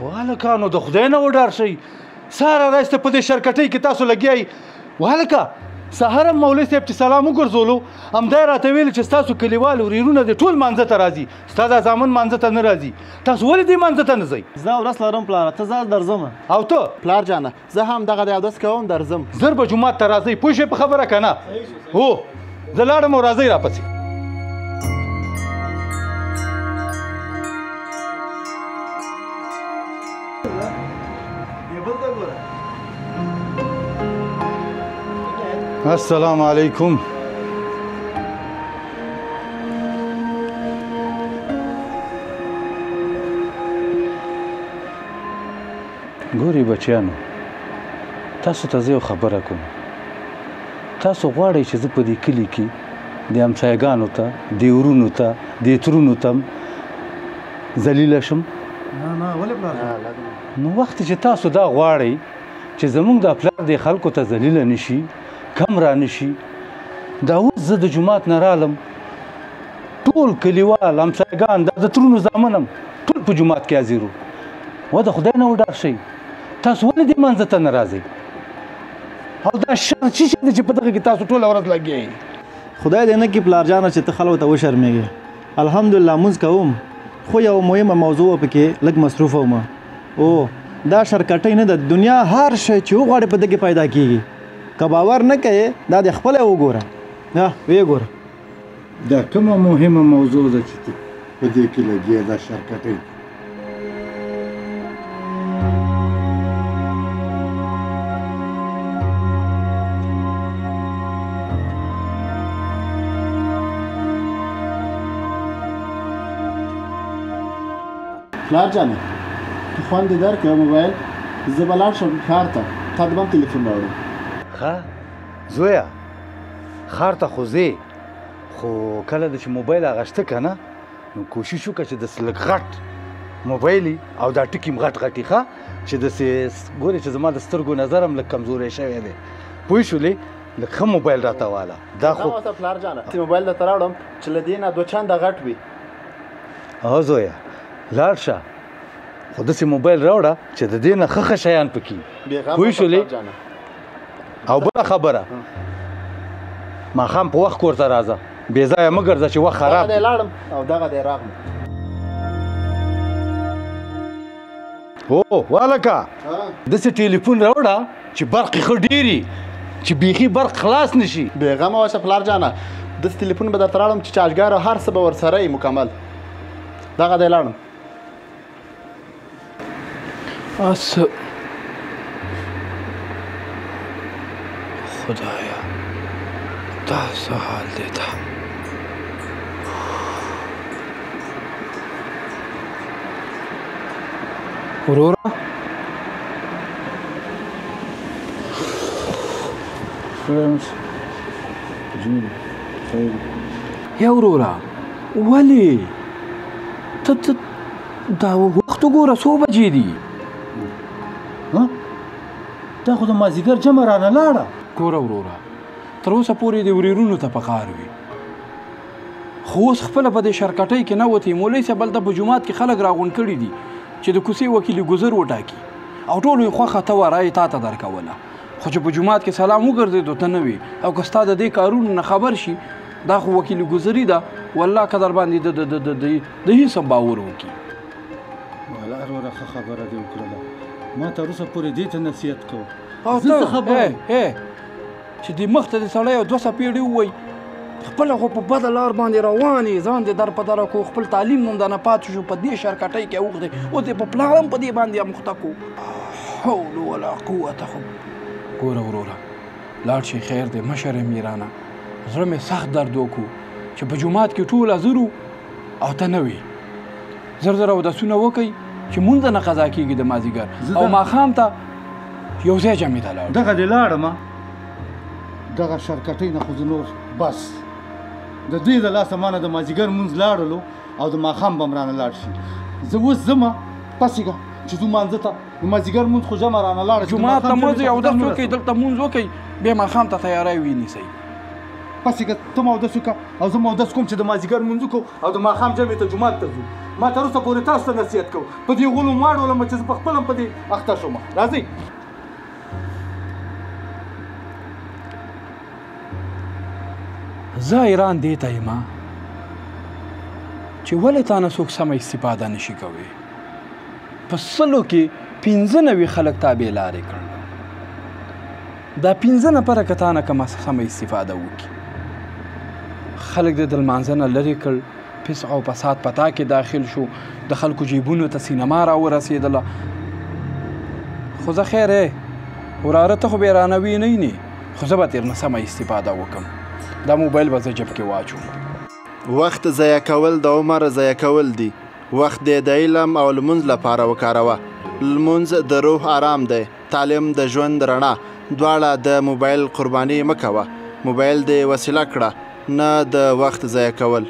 والکانو د خدای نه وډار شئ سهار راسته په دې شرکټۍ کې تاسو لګیایي والکه سهار هم مولوي صاحب چې سلام وګرځولو همدا یې راته ویل چې ستاسو کلیوال ورېرونه دې ټول مانځه ته راځي ستا دا زامن مانځه ته نه راځي تاسو ولې دې مانځه ته نه ځئ زه اودس لرم پلاره ته ځه درځم او ته پلار جانه زه هم دغه د اودس کوم درځم زر به جومات ته راځئ پوه شوې په خبره که نه هو زه لاړم او راځئ راپسې السلام علیکم ګوري بچیانو تاسو ته زه یو خبره کوم تاسو غواړئ چې زه په دې کلي کې د همسایګانو ته د ورونو ته د ترونو ته ذلیله شم نه ولې پلار نو وخت چې تاسو دا غواړئ چې زموږ د پلار د خلکو ته ذلیله نشي کم را نشي دا اوس زه د جومات نه رالم ټول کلیوال همسایګان دا د ترونو زامن هم ټول په جومات کې حاضر وو و د خدای نه وډار شئ تاسو ولې دې منځه ته نه راځئ او دا شر څه شی دی چې په دغه کې تاسو ټوله ورځ لګیایي خدای دې نه کړي پلار جانه چې ته خلکو ته وشرمېږې الحمدلله مونځ کوم خو یو مهمه موضوع پکې لږ مصروفه وم او دا شرکټۍ نه د دنیا هر شی چې وغواړې په دې کې پیدا کېږي که باور نه کوې دا دې خپله وګوره ویې ګوره دا کومه مهمه موضوع ده چې ته په دې کې لګیې دا شرکټۍ پلار جانه ته خوند دې درکړه موبایل زه به لاړ شم ښار ته تا ته به هم تلیفون راوړم ښه زویه ښار ته خو ځې خو کله د چې موبایل اغشته که نه نو کوشش وکړه چې داسې لږ غټ موبایل او دا ټکي م غټ غټي ښه چې داسې ګورې چې زما د سترګو نظر هم لږ کمزوری شوی دی پوه شولې لږ ښه موبایل راته واله دا خو پلار جانه موبایل درته راوړم چې له دې نه دوه چنده غټ وي هو زویه لاړ شه خو داسې موبایل راوړه چې د دې نه ښه شیان پکې پوه شولې او بله خبره ماښام په وخت کور ته راځه بې ځایه مه ګرځه چې وخت خراب دی لاړم او دغه دی راغلم هو والکه داسې ټلیفون راوړه چې برق یې ښه ډېري چې بیخي برق خلاص نشي بېغمه اوسه پلار جانه داسې ټلیفون به درته راوړم چې چارجګر او هر څه به ورسره وي مکمل دغه دی لاړم خدایا دا څه حال دی دا وروره یا وروره ولې ته دا وخت وګوره څو بجې دي دا خو د مازدیګر جمع رانه لاړه ګوره وروره تر اوسه پورې د ورېرونو ته پکار وي خو اوس خپله په دې شرکټۍ کې نه وتې مولوي صاحب هلته په جومات کې خلک راغونډ کړي دي چې د کوڅې وکیل ګذر وټاکي او ټولو یې خوښه ته وه رایې تا ته درکوله خو چې په جومات کې سلام وګرځېدو ته نه وي او که ستا د دې کارونو نه خبر شي دا خو وکیل ګذري ده والله که در باندې د هېڅ هم باور وکړي والله وروره ښه خبره دې وکړله ما تر اوسه پورې دې ته نصیحت کوم چې دې مخ ته دې سړی یو دوه څپېړې ووایي خپله خو په بده لار باندې روان یې ځان دې در په دره کو خپل تعلیم هم دنه پاتې شو په دې شرکټۍ کې اوښ دی اوس دې په پلار هم په دې باندې اموخته کو حول ولا قوته خو ګوره وروره لاړ شي خیر دی مشر یم میرانه زړه مې سخت درد وکړو چې په جومات کې ټول حاضر او ته نه وي زر زر اودسونه وکئ چې مونځ نه قضا کېږي د مازدیګر او ماښام ته یو ځای جمعې ته لاړو دغه دې لاړم دغه شرکټۍ نه خو زه نور بس د دوی د لاسه مانه د مازدیګر مونځ لاړلو او د ماښام به م رانه لاړ شي زه اوس ځمه پسېږه چې ځو مانځه ته د مازدیګر مونځ خو جمع رانه لاړه جومات ته مونځئ اودس وکئ دلته مونځ وکئ بیا ماښام ته تیاری وینیسئ پسې که ته ماودس وکړه او زه ماودس کوم چې د مازدیګر لمونځ وکړو او د ماښام جمعې ته جومات ته ځو ما تر اوسه پورې تاسو ته نصیحت کوم په دې غولو مه اړولم چې زه په خپله هم په دې اخته شوم راځئ زه حیران دې ته یم چې ولې تا نه څوک سمه استفاده نشي کوی په سلو کې 95 خلک تا بې لارې کړل دا 15 نفره که تا نه کومه سمه استفاده وکړي خلک دې د لمانځه نه لرې کړ فسق او فساد په تا کې داخل شو د خلکو جیبونو ته سینما راورسېدله خو زه خیر وراره ته خو بې رانوي نه یې خو زه به ترې نه سمه استفاده وکړم دا موبایل به زه جب کې واچوم وخت ضایع کول د عمر ضایع کول دي وخت دې د علم او لمونځ لپاره وکاروه لمونځ د روح آرام دی تعلیم د ژوند رڼا دواړه د موبایل قرباني مه کوه موبایل دې وسیله کړه نه د وخت ضایع کول